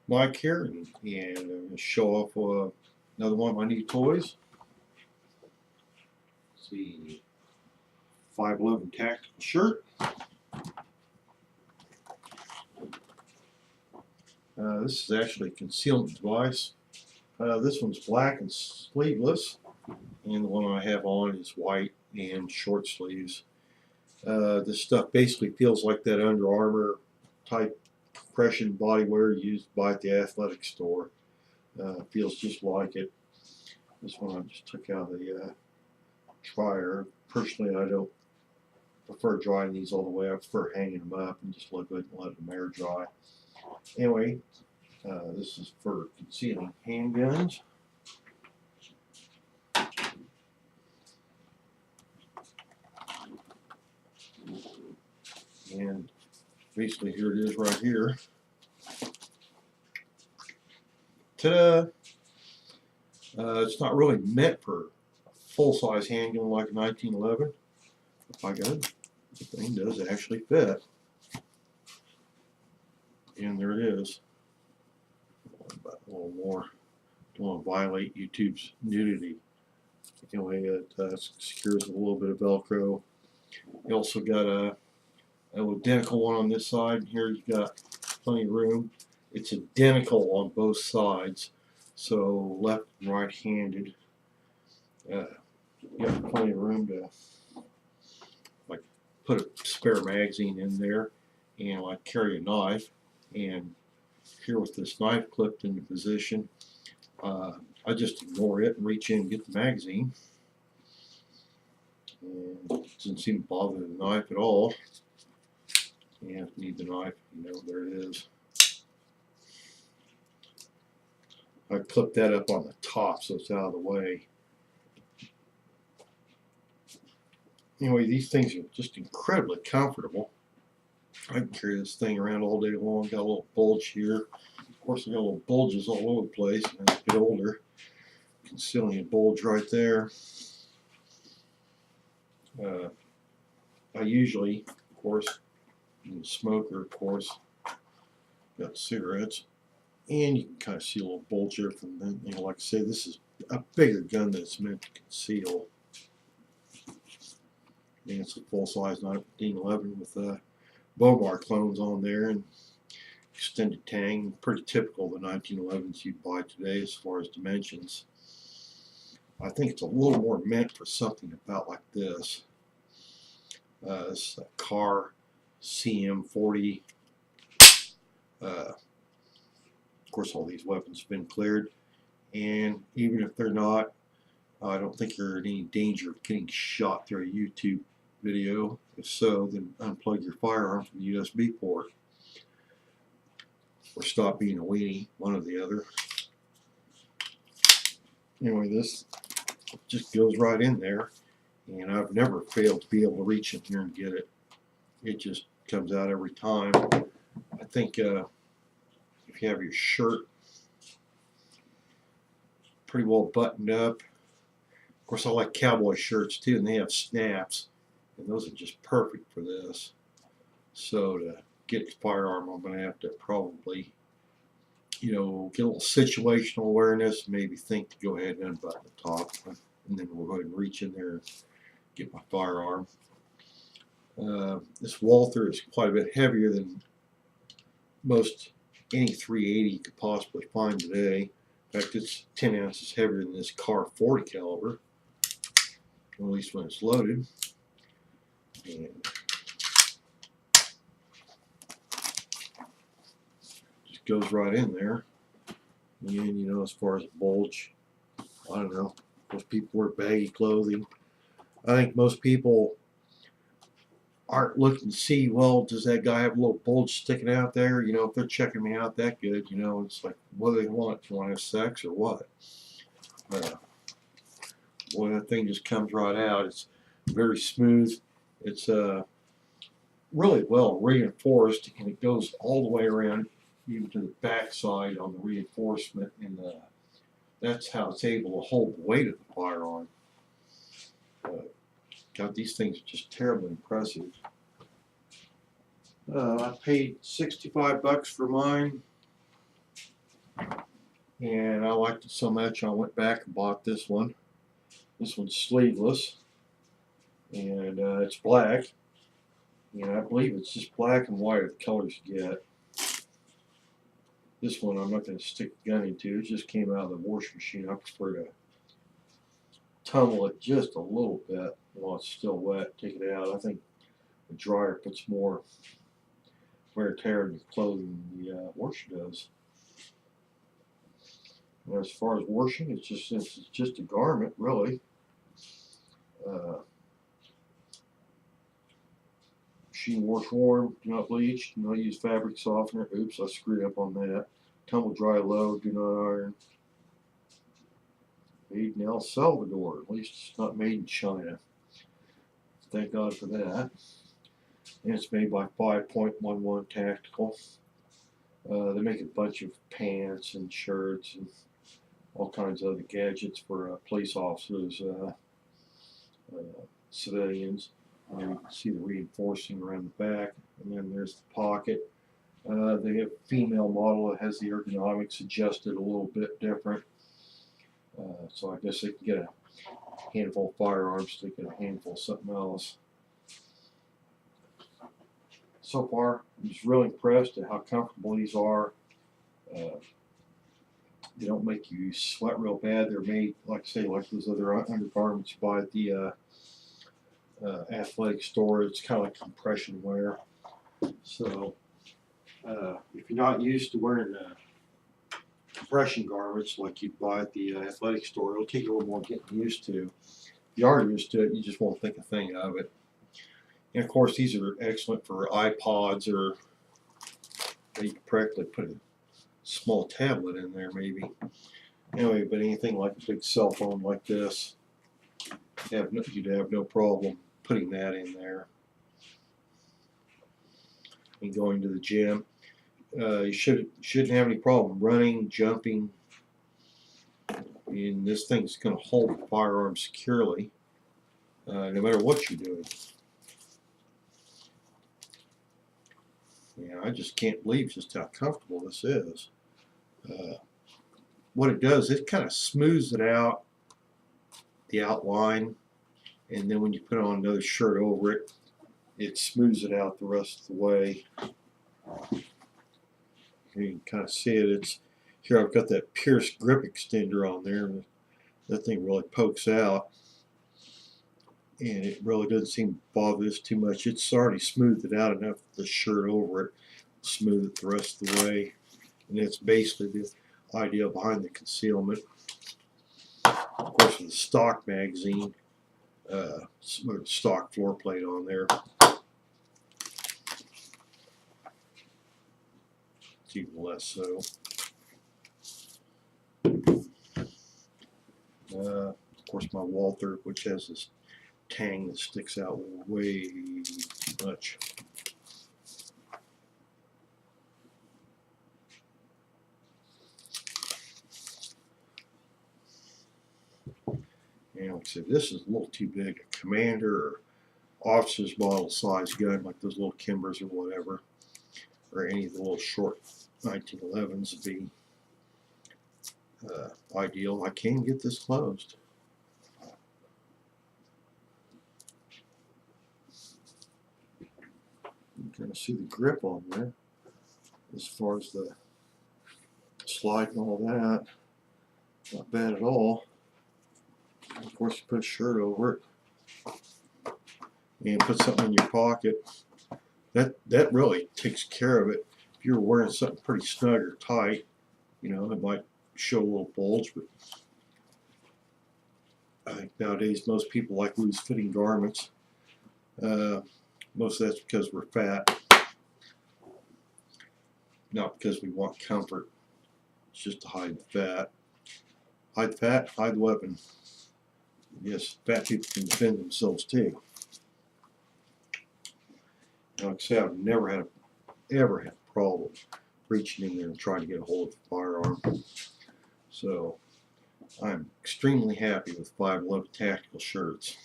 Mike here, and I'm going to show off another one of my new toys. It's the 511 tactical shirt. This is actually a concealment device. This one's black and sleeveless, and the one I have on is white and short sleeves. This stuff basically feels like that Under Armour type compression bodywear used by at the athletic store. Feels just like it. This one I just took out of the dryer. Personally, I don't prefer drying these all the way. I prefer hanging them up and just let them air dry. Anyway, this is for concealing handguns. And basically here it is right here. Ta-da! It's not really meant for a full-size handgun like a 1911. If I got it, the thing does actually fit. And there it is. About a little more. Don't want to violate YouTube's nudity. Anyway, it secures with a little bit of Velcro. You also got an identical one on this side. Here you got plenty of room. It's identical on both sides, so left and right-handed. You got plenty of room to like put a spare magazine in there and like carry a knife. And here with this knife clipped into position, I just ignore it and reach in and get the magazine. And it doesn't seem to bother the knife at all. And if you need the knife, you know, there it is. I clipped that up on the top so it's out of the way. Anyway, these things are just incredibly comfortable. I can carry this thing around all day long. Got a little bulge here. Of course, I got little bulges all over the place as I get older. Concealing a bulge right there. I usually, of course, I'm a smoker, of course, got cigarettes. And you can kind of see a little bulge here from them. You know, like I say, this is a bigger gun that's meant to conceal. And it's a full-size 1911 with Bomar clones on there and extended tang. Pretty typical of the 1911s you'd buy today as far as dimensions. I think it's a little more meant for something about like this. This is a car CM40. Of course, all these weapons have been cleared, and even if they're not, I don't think you're in any danger of getting shot through a YouTube video. If so, then unplug your firearm from the USB port, or stop being a weenie, one or the other. Anyway, this just goes right in there, and I've never failed to be able to reach in here and get it. It just comes out every time. I think if you have your shirt pretty well buttoned up. Of course, I like cowboy shirts too, and they have snaps, and those are just perfect for this. So to get the firearm, I'm going to have to probably, you know, get a little situational awareness, maybe think to go ahead and unbutton the top, and then we'll go ahead and reach in there and get my firearm. This Walther is quite a bit heavier than most any 380 you could possibly find today. In fact, it's 10 ounces heavier than this Car 40 caliber, at least when it's loaded. And just goes right in there. And you know, as far as a bulge, I don't know. Most people wear baggy clothing. I think most people aren't looking to see, well, does that guy have a little bulge sticking out there? You know, if they're checking me out that good, you know, it's like, what do they want? Do you want to have sex or what? Boy, that thing just comes right out. It's very smooth. It's really well reinforced, and it goes all the way around, even to the back side on the reinforcement, and that's how it's able to hold the weight of the firearm. God, these things are just terribly impressive. I paid $65 for mine. and I liked it so much I went back and bought this one. This one's sleeveless, and it's black, and I believe it's just black and white are the colors you get. This one I'm not going to stick a gun into. It just came out of the washing machine. I prefer to tumble it just a little bit while it's still wet. Take it out. I think the dryer puts more wear and tear in the clothing than the washer does. And as far as washing, it's just a garment, really. Machine wash warm, do not bleach, do not use fabric softener. Oops, I screwed up on that. Tumble dry low, do not iron. Made in El Salvador, at least it's not made in China. Thank God for that. And it's made by 5.11 Tactical. They make a bunch of pants and shirts and all kinds of other gadgets for police officers, civilians. And you can see the reinforcing around the back. And then there's the pocket. They have a female model that has the ergonomics adjusted a little bit different. So I guess they can get a handful of firearms, they get a handful of something else. So far, I'm just really impressed at how comfortable these are. They don't make you sweat real bad. They're made, like I say, like those other undergarments you buy at the athletic store. It's kind of like compression wear. So if you're not used to wearing compression garments like you'd buy at the athletic store, it'll take you a little more getting used to. If you are used to it, you just won't think a thing of it. And of course, these are excellent for iPods, or you can practically put a small tablet in there maybe. Anyway, but anything like a big cell phone like this, you'd have no problem putting that in there. And going to the gym, you shouldn't have any problem running, jumping. And this thing's going to hold the firearm securely, no matter what you're doing. Yeah, I just can't believe just how comfortable this is. What it does, it kind of smooths it out, the outline, and then when you put on another shirt over it, it smooths it out the rest of the way. Here you can kind of see it. It's here. I've got that pierced grip extender on there, and that thing really pokes out, and it really doesn't seem to bother this too much. It's already smoothed it out enough. The shirt over it, smooth it the rest of the way, and it's basically the idea behind the concealment. Of course, with the stock magazine, stock floor plate on there. It's even less so. Of course, my Walther, which has this tang that sticks out way too much. And like I said, this is a little too big. A commander or officer's model size gun, like those little Kimbers or whatever, or any of the little short 1911s would be ideal. I can get this closed. You can kind of see the grip on there as far as the slide and all that. Not bad at all. Of course, you put a shirt over it and put something in your pocket. That really takes care of it. If you're wearing something pretty snug or tight, you know, it might show a little bulge, but I think nowadays most people like loose-fitting garments. Most of that's because we're fat, not because we want comfort. It's just to hide the fat. Hide the fat, hide the weapon. Yes, fat people can defend themselves too. Like I say, I've never had a problem reaching in there and trying to get a hold of the firearm. So I'm extremely happy with 511 Tactical shirts.